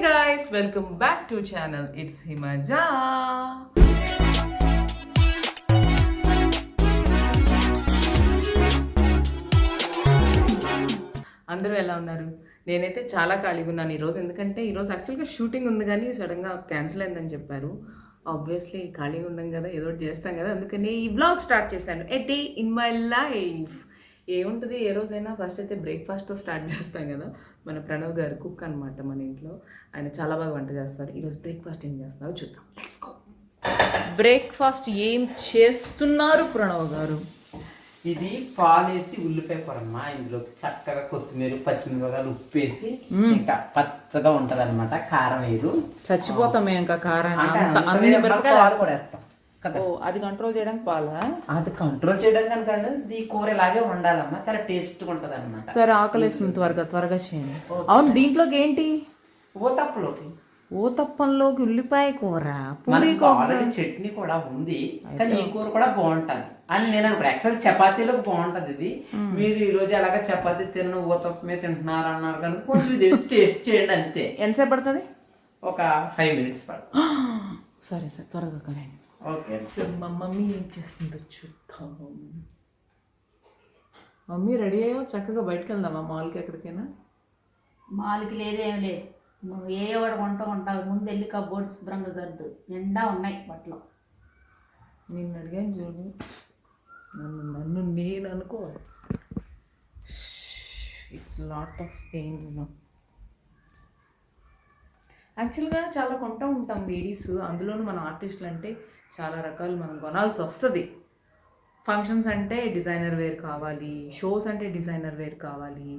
guys, welcome back to channel. It's Himaja. అందరూ ఎలా ఉన్నారు? నేనైతే చాలా ఖాళీగా ఉన్నాను ఈరోజు. ఎందుకంటే ఈరోజు యాక్చువల్గా షూటింగ్ ఉంది కానీ సడన్గా క్యాన్సిల్ అయిందని చెప్పారు. ఆబ్వియస్లీ ఖాళీగా ఉండం కదా, ఏదో ఒకటి చేస్తాం కదా, అందుకని ఈ వ్లాగ్ స్టార్ట్ చేశాను. A day in my life. ఏముంటుంది, ఏ రోజైనా ఫస్ట్ అయితే బ్రేక్ఫాస్ట్తో స్టార్ట్ చేస్తాం కదా. మన ప్రణవ్ గారు కుక్ అనమాట మన ఇంట్లో. ఆయన చాలా బాగా వంట చేస్తారు. ఈరోజు బ్రేక్ఫాస్ట్ ఏం చేస్తున్నారో చూద్దాం. Let's go. బ్రేక్ఫాస్ట్ ఏం చేస్తున్నారు ప్రణవ్ గారు? ఇది పాలేసి ఉల్లిపాయ కూరమ్మ. ఇందులో చక్కగా కొత్తిమీర, పచ్చిమిరపకాయలు, ఉప్పు వేసి ఇంకా పచ్చగా ఉంటది అనమాట. కారం వేరు చచ్చిపోతాం ఇంకా కారం కూడా వేస్తాం కదా. అది కంట్రోల్ చేయడానికి పాలా? అది కంట్రోల్ చేయడానికి కనుక ఈ కూర ఇలాగే ఉండాలమ్మా, చాలా టేస్ట్గా ఉంటది అనమాట. సరే, ఆకలిస్తుంది, త్వరగా చేయండి. అవును, దీంట్లోకి ఏంటి? ఊతప్పలోకి. ఊతప్పంలోకి ఉల్లిపాయ కూర, చట్నీ కూడా ఉంది, కానీ ఈ కూర కూడా బాగుంటది అని నేను అనుకో. యాక్చువల్ చపాతీలోకి బాగుంటది ఇది. మీరు ఈ రోజు ఎలాగ చపాతీ తిన్న ఊతప్పమే తింటున్నారు అన్నారు కనుక కొంచెం టేస్ట్ చేయండి అంతే. ఎంతసేపు పడుతుంది? ఒక 5 minutes పడుతుంది. సరే త్వరగా కరండి. ఓకే, మా మమ్మీ ఏం చేస్తుందో చూద్దాం. మమ్మీ రెడీ అయ్యో, చక్కగా బయటకు వెళ్దామా మాల్కి? ఎక్కడికైనా? మాల్కి లేదేం లేదు, నువ్వు ఏ వాడు కొంటావు. ముందు వెళ్ళి కబోర్డ్ శుభ్రంగా సర్దు, నిండా ఉన్నాయి బట్టలు. నిన్ను అడిగాను చూడు, నన్ను నేను అనుకో. It's lot of pain. యాక్చువల్గా చాలా కొంటూ ఉంటాం లేడీస్, అందులోనూ మన ఆర్టిస్టులు అంటే చాలా రకాలు మనం కొనాల్సి వస్తుంది. ఫంక్షన్స్ అంటే డిజైనర్ వేర్ కావాలి, షోస్ అంటే డిజైనర్ వేర్ కావాలి,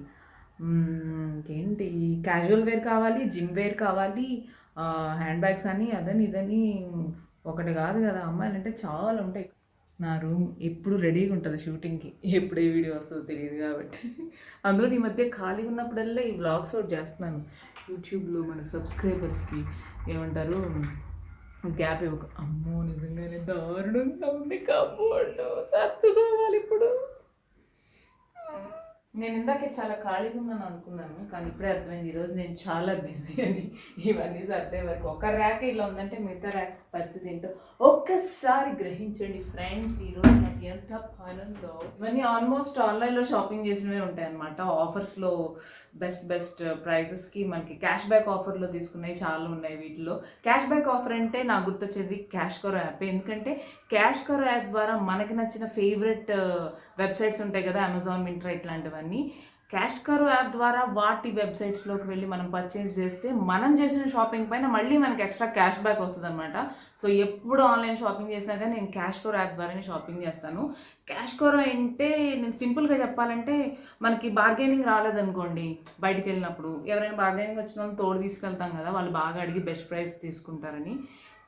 ఏంటి క్యాజువల్ వేర్ కావాలి, జిమ్ వేర్ కావాలి, హ్యాండ్ బ్యాగ్స్ అని అదని ఇదని ఒకటి కాదు కదా. అమ్మాయిలు అంటే చాలా ఉంటాయి. నా రూమ్ ఎప్పుడు రెడీగా ఉంటుంది షూటింగ్కి. ఎప్పుడు ఏ వీడియో వస్తుందో తెలియదు కాబట్టి. అందులో ఈ మధ్య ఖాళీగా ఉన్నప్పుడల్లా ఈ వ్లాగ్స్ అవుట్ చేస్తున్నాను. యూట్యూబ్లో మన సబ్స్క్రైబర్స్కి ఏమంటారు, గ్యాప్ ఇవ్వక. అమ్మో, నిజంగానే దారుణంగా ఉంది కబోర్డు, సర్దుకోవాలి ఇప్పుడు. నేను ఇందాకే చాలా ఖాళీగా ఉన్నాను అనుకున్నాను, కానీ ఇప్పుడే అర్థమైంది ఈరోజు నేను చాలా బిజీ అని. ఇవన్నీ సర్దే వరకు ఒక ర్యాక్ ఇలా ఉందంటే మిగతా ర్యాక్స్ పరిస్థితి ఏంటో ఒక్కసారి గ్రహించండి ఫ్రెండ్స్. ఈరోజు నాకు ఎంత పని ఉందో. ఇవన్నీ ఆల్మోస్ట్ ఆన్లైన్లో షాపింగ్ చేసినవే ఉంటాయి అన్నమాట. ఆఫర్స్లో బెస్ట్ ప్రైజెస్కి మనకి క్యాష్ బ్యాక్ ఆఫర్లో తీసుకున్నాయి చాలా ఉన్నాయి. వీటిలో క్యాష్ బ్యాక్ ఆఫర్ అంటే నాకు గుర్తొచ్చేది క్యాష్ కరో యాప్. ఎందుకంటే క్యాష్ కరో యాప్ ద్వారా మనకి నచ్చిన ఫేవరెట్ వెబ్సైట్స్ ఉంటాయి కదా, అమెజాన్, మింట్రా ఇట్లాంటివన్నీ. క్యాష్ కరో యాప్ ద్వారా వాటి వెబ్సైట్స్లోకి వెళ్ళి మనం పర్చేస్ చేస్తే మనం చేసిన షాపింగ్ పైన మళ్ళీ మనకి ఎక్స్ట్రా క్యాష్ బ్యాక్ వస్తుంది అనమాట. సో ఎప్పుడు ఆన్లైన్ షాపింగ్ చేసినా కానీ నేను క్యాష్ కరో యాప్ ద్వారానే షాపింగ్ చేస్తాను. క్యాష్ కరో అంటే నేను సింపుల్గా చెప్పాలంటే, మనకి బార్గెనింగ్ రాలేదనుకోండి, బయటికి వెళ్ళినప్పుడు ఎవరైనా బార్గెనింగ్ వచ్చిన వాళ్ళు తోడు తీసుకెళ్తాం కదా, వాళ్ళు బాగా అడిగి బెస్ట్ ప్రైస్ తీసుకుంటారని.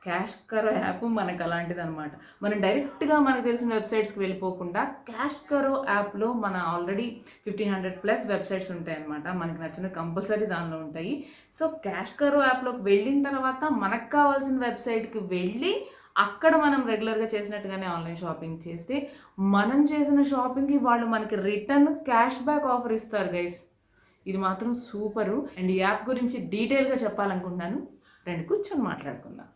క్యాష్ కరో యాప్ మనకు అలాంటిది అనమాట. మనం డైరెక్ట్గా మనకు తెలిసిన వెబ్సైట్స్కి వెళ్ళిపోకుండా క్యాష్ కరో యాప్లో మన ఆల్రెడీ 1500+ వెబ్సైట్స్ ఉంటాయి అనమాట. మనకి నచ్చిన కంపల్సరీ దానిలో ఉంటాయి. సో క్యాష్ కరో యాప్లోకి వెళ్ళిన తర్వాత మనకు కావాల్సిన వెబ్సైట్కి వెళ్ళి అక్కడ మనం రెగ్యులర్గా చేసినట్టుగానే ఆన్లైన్ షాపింగ్ చేస్తే మనం చేసిన షాపింగ్కి వాళ్ళు మనకి రిటర్న్ క్యాష్ బ్యాక్ ఆఫర్ ఇస్తారు గైస్. ఇది మాత్రం సూపరు. అండ్ ఈ యాప్ గురించి డీటెయిల్గా చెప్పాలనుకుంటున్నాను, రండి కూర్చొని మాట్లాడుకుందాం.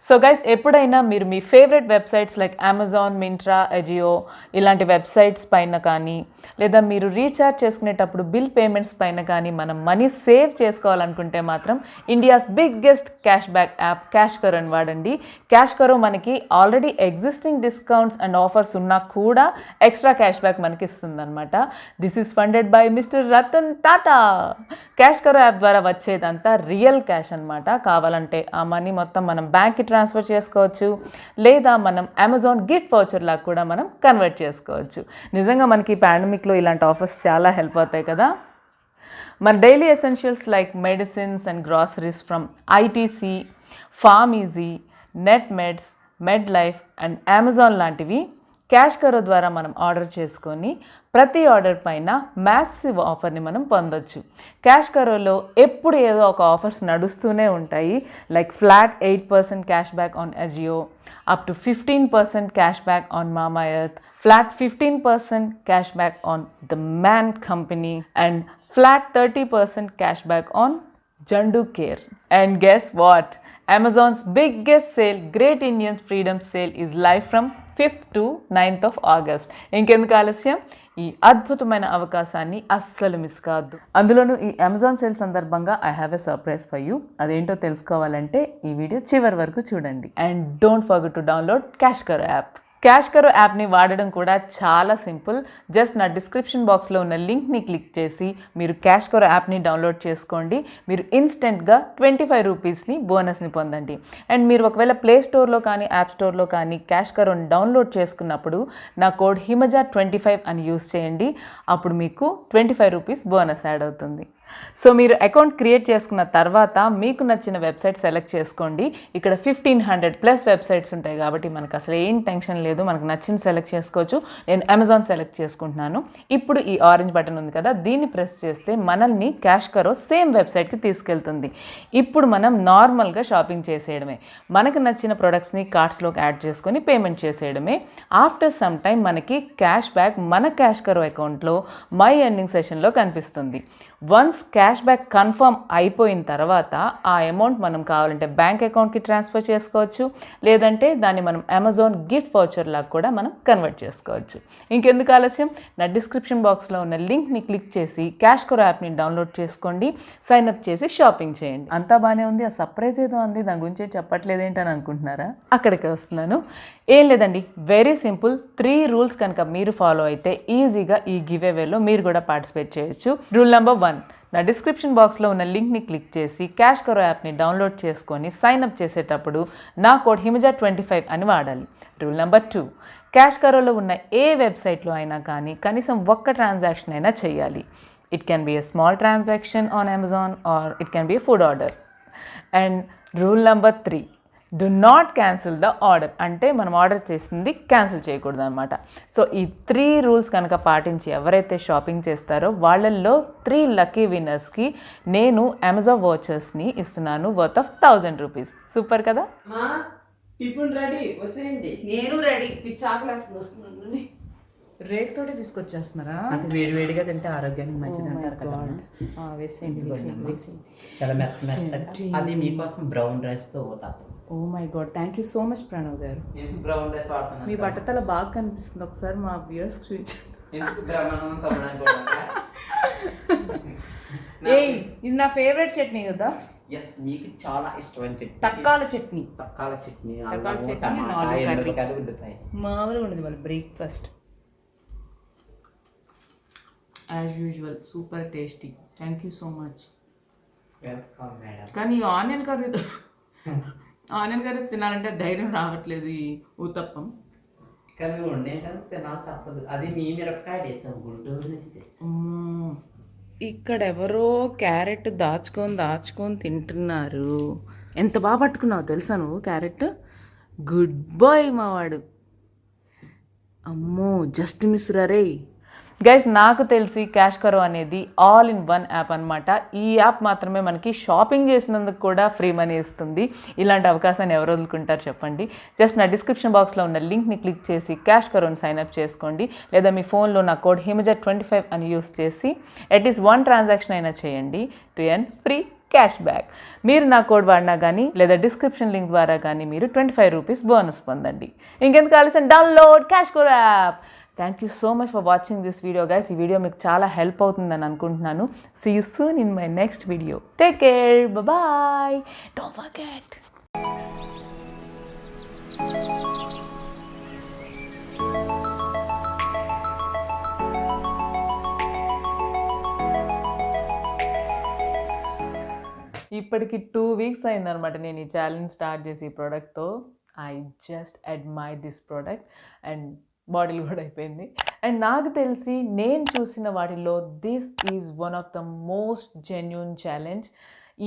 సో గైస్, ఎప్పుడైనా మీరు మీ favourite websites like Amazon, Myntra, Ajio ఇలాంటి వెబ్సైట్స్ పైన కానీ, లేదా మీరు రీఛార్జ్ చేసుకునేటప్పుడు బిల్ పేమెంట్స్ పైన కానీ మనం మనీ సేవ్ చేసుకోవాలనుకుంటే మాత్రం India's biggest cash back app cash కరోని వాడండి. క్యాష్ కరో మనకి already existing discounts and offers ఉన్నా కూడా ఎక్స్ట్రా క్యాష్ బ్యాక్ మనకి ఇస్తుంది అనమాట. This is funded by mister Ratan Tata. Cash కరో యాప్ ద్వారా వచ్చేదంతా రియల్ క్యాష్ అనమాట. కావాలంటే ఆ మనీ మొత్తం మనం బ్యాంక్కి ట్రాన్స్ఫర్ చేసుకోవచ్చు, లేదా మనం అమెజాన్ గిఫ్ట్ వౌచర్ లాగా కూడా మనం కన్వర్ట్ చేసుకోవచ్చు. నిజంగా మనకి పాండమిక్లో ఇలాంటి ఆఫర్స్ చాలా హెల్ప్ అవుతాయి కదా. మన daily essentials like medicines and groceries from ITC, PharmEasy, Netmeds, Medlife and Amazon లాంటివి క్యాష్ కరో ద్వారా మనం ఆర్డర్ చేసుకొని ప్రతి ఆర్డర్ పైన మ్యాసివ్ ఆఫర్ని మనం పొందొచ్చు. క్యాష్ కరోలో ఎప్పుడు ఏదో ఒక ఆఫర్స్ నడుస్తూనే ఉంటాయి. Like flat 8% cash back on Ajio, up to 15% cash back on Mama Earth, flat 15% cash back on the man company and flat 30% cash back on Zandu care. And guess what? Amazon's biggest sale, Great Indian Freedom Sale, is live from 5th to 9th of August. ఇంకెందుకు ఆలస్యం, ఈ అద్భుతమైన అవకాశాన్ని అస్సలు miss కావద్దు. అందులోనూ ఈ Amazon sale సందర్భంగా I have a surprise for you. అదేంటో తెలుసుకోవాలంటే ఈ వీడియో చివరి వరకు చూడండి. And don't forget to download cash కరో యాప్. క్యాష్ కరో యాప్ని వాడడం కూడా చాలా సింపుల్. జస్ట్ నా డిస్క్రిప్షన్ బాక్స్లో ఉన్న లింక్ని క్లిక్ చేసి మీరు క్యాష్ కరో యాప్ని డౌన్లోడ్ చేసుకోండి. మీరు ఇన్స్టెంట్గా 25 రూపీస్ని బోనస్ని పొందండి. అండ్ మీరు ఒకవేళ ప్లే స్టోర్లో కానీ యాప్ స్టోర్లో కానీ క్యాష్ కరోని డౌన్లోడ్ చేసుకున్నప్పుడు నా కోడ్ హిమజా25 అని యూస్ చేయండి. అప్పుడు మీకు 25 రూపీస్ బోనస్ యాడ్ అవుతుంది. సో మీరు అకౌంట్ క్రియేట్ చేసుకున్న తర్వాత మీకు నచ్చిన వెబ్సైట్ సెలెక్ట్ చేసుకోండి. ఇక్కడ 1500+ వెబ్సైట్స్ ఉంటాయి కాబట్టి మనకు అసలు ఏం టెన్షన్ లేదు. మనకు నచ్చింది సెలెక్ట్ చేసుకోవచ్చు. నేను అమెజాన్ సెలెక్ట్ చేసుకుంటున్నాను. ఇప్పుడు ఈ ఆరెంజ్ బటన్ ఉంది కదా, దీన్ని ప్రెస్ చేస్తే మనల్ని క్యాష్ కరో సేమ్ వెబ్సైట్కి తీసుకెళ్తుంది. ఇప్పుడు మనం నార్మల్గా షాపింగ్ చేసేయడమే. మనకు నచ్చిన ప్రొడక్ట్స్ని కార్ట్స్లోకి యాడ్ చేసుకొని పేమెంట్ చేసేయడమే. ఆఫ్టర్ సమ్ టైం మనకి క్యాష్ బ్యాక్ మన క్యాష్ కరో అకౌంట్లో మై ఎర్నింగ్ సెషన్లో కనిపిస్తుంది. వన్స్ క్యాష్ బ్యాక్ కన్ఫర్మ్ అయిపోయిన తర్వాత ఆ అమౌంట్ మనం కావాలంటే బ్యాంక్ అకౌంట్కి ట్రాన్స్ఫర్ చేసుకోవచ్చు, లేదంటే దాన్ని మనం అమెజాన్ గిఫ్ట్ వౌచర్ లాగా కూడా మనం కన్వర్ట్ చేసుకోవచ్చు. ఇంకెందుకు ఆలస్యం, నా డిస్క్రిప్షన్ బాక్స్లో ఉన్న లింక్ని క్లిక్ చేసి క్యాష్ కరో యాప్ని డౌన్లోడ్ చేసుకోండి, సైన్అప్ చేసి షాపింగ్ చేయండి. అంతా బాగానే ఉంది. ఆ సర్ప్రైజ్ ఏదో ఉంది, దాని గురించి చెప్పట్లేదు ఏంటని అనుకుంటున్నారా? అక్కడికి వస్తున్నాను. ఏం లేదండి, వెరీ సింపుల్. 3 రూల్స్ కనుక మీరు ఫాలో అయితే ఈజీగా ఈ గివ్ అవేలో మీరు కూడా పార్టిసిపేట్ చేయొచ్చు. రూల్ నెంబర్ 1, నా డిస్క్రిప్షన్ బాక్స్లో ఉన్న లింక్ని క్లిక్ చేసి క్యాష్ కరో యాప్ని డౌన్లోడ్ చేసుకొని సైన్అప్ చేసేటప్పుడు నా కోడ్ హిమజా25 అని వాడాలి. రూల్ నెంబర్ 2, క్యాష్ కరోలో ఉన్న ఏ వెబ్సైట్లో అయినా కానీ కనీసం ఒక్క ట్రాన్సాక్షన్ అయినా చేయాలి. It can be a small transaction on Amazon are it can be a food order. And rule number 3, do not cancel the order. అంటే మనం ఆర్డర్ చేసింది క్యాన్సిల్ చేయకూడదు అనమాట. సో ఈ 3 రూల్స్ కనుక పాటించి ఎవరైతే షాపింగ్ చేస్తారో వాళ్ళల్లో 3 లక్కీ విన్నర్స్కి నేను అమెజాన్ వౌచర్స్ని ఇస్తున్నాను వర్త్ ఆఫ్ 1000 రూపీస్. సూపర్ కదా? టిఫిన్ రెడీ, వచ్చేయండి. నేను రెడీ. పిచ్చాకులేస్తుంది, వస్తున్నాను. రేట్ తోటి తీసుకొచ్చేస్తున్నారా? అంటే వేడివేడిగా తింటే ఆరోగ్యానికి మంచిది అంటారు కదా. వేసేయండి, వేసేయండి. చాలా మెత్తగా. అది మీకోసం బ్రౌన్ రైస్తో పోతాం. Oh my god, thank you so much Pranav garu. ఎందుకు బ్రౌన్ రైస్ వాడుతున్నాను? మీ బట్టతల బాగా కనిపిస్తుంది. ఒకసారి మా వ్యూయర్స్ చూపించండి. ఎందుకు బ్రహ్మాండం తమ్మడానికి? ఏయ్, ఇది నా ఫేవరెట్ చట్నీ కదా. ఎస్, మీకు చాలా ఇష్టమైన చట్నీ. తక్కాల చట్నీ. తక్కాల చట్నీ, తక్కాల చట్నీ, టమాటా, 4 ఎండుమిరపకాయలు ఉండుతాయి. మామూలుగా ఉండదు వాళ్ళ breakfast. As usual super tasty. Thank you so much. Welcome madam. కానీ ఆనియన్ కర్రీ తినాలంటే ధైర్యం రావట్లేదు. ఈ ఊతప్పం కానీ వండే కానీ తినాలి తప్పదు. అది మీ మిరపకాయ చేస్తాం, గుంటూరు నుంచి తెచ్చాం. ఇక్కడ ఎవరో క్యారెట్ దాచుకొని తింటున్నారు. ఎంత బాగా పట్టుకున్నావు తెలుసా నువ్వు క్యారెట్. గుడ్ బాయ్ మావాడు. అమ్మో, జస్ట్ మిస్ రే. గైస్, నాకు తెలిసి క్యాష్ కరో అనేది ఆల్ ఇన్ వన్ యాప్ అనమాట. ఈ యాప్ మాత్రమే మనకి షాపింగ్ చేసినందుకు కూడా ఫ్రీ మనీ ఇస్తుంది. ఇలాంటి అవకాశాన్ని ఎవరు వదులుకుంటారు చెప్పండి. జస్ట్ నా డిస్క్రిప్షన్ బాక్స్లో ఉన్న లింక్ని క్లిక్ చేసి క్యాష్ కరోని సైన్అప్ చేసుకోండి, లేదా మీ ఫోన్లో నా కోడ్ హిమజా25 అని యూస్ చేసి అట్లీస్ట్ 1 ట్రాన్సాక్షన్ అయినా చేయండి to earn free cash back. మీరు నా కోడ్ వాడినా కానీ లేదా డిస్క్రిప్షన్ లింక్ ద్వారా కానీ మీరు 25 రూపీస్ బోనస్ పొందండి. ఇంకెందుకు ఆలస్యం, డౌన్లోడ్ క్యాష్ కరో app. Thank you so much for watching this video guys. ఈ వీడియో మీకు చాలా హెల్ప్ అవుతుందని అనుకుంటున్నాను. See you soon in my next video. Take care, bye. Don't forget. ఇప్పటికి 2 వీక్స్ అయిందనమాట నేను ఈ ఛాలెంజ్ స్టార్ట్ చేసి ఈ ప్రోడక్ట్తో. I just admire this product and bottle కూడా అయిపోయింది. అండ్ నాకు తెలిసి నేను చూసిన వాటిలో this is one of the most genuine challenge.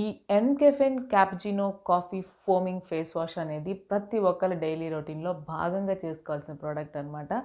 ఈ ఎన్కెఫెన్ cappuccino coffee foaming face wash అనేది ప్రతి ఒక్కరి డైలీ రొటీన్లో భాగంగా చేసుకోవాల్సిన ప్రోడక్ట్ అనమాట.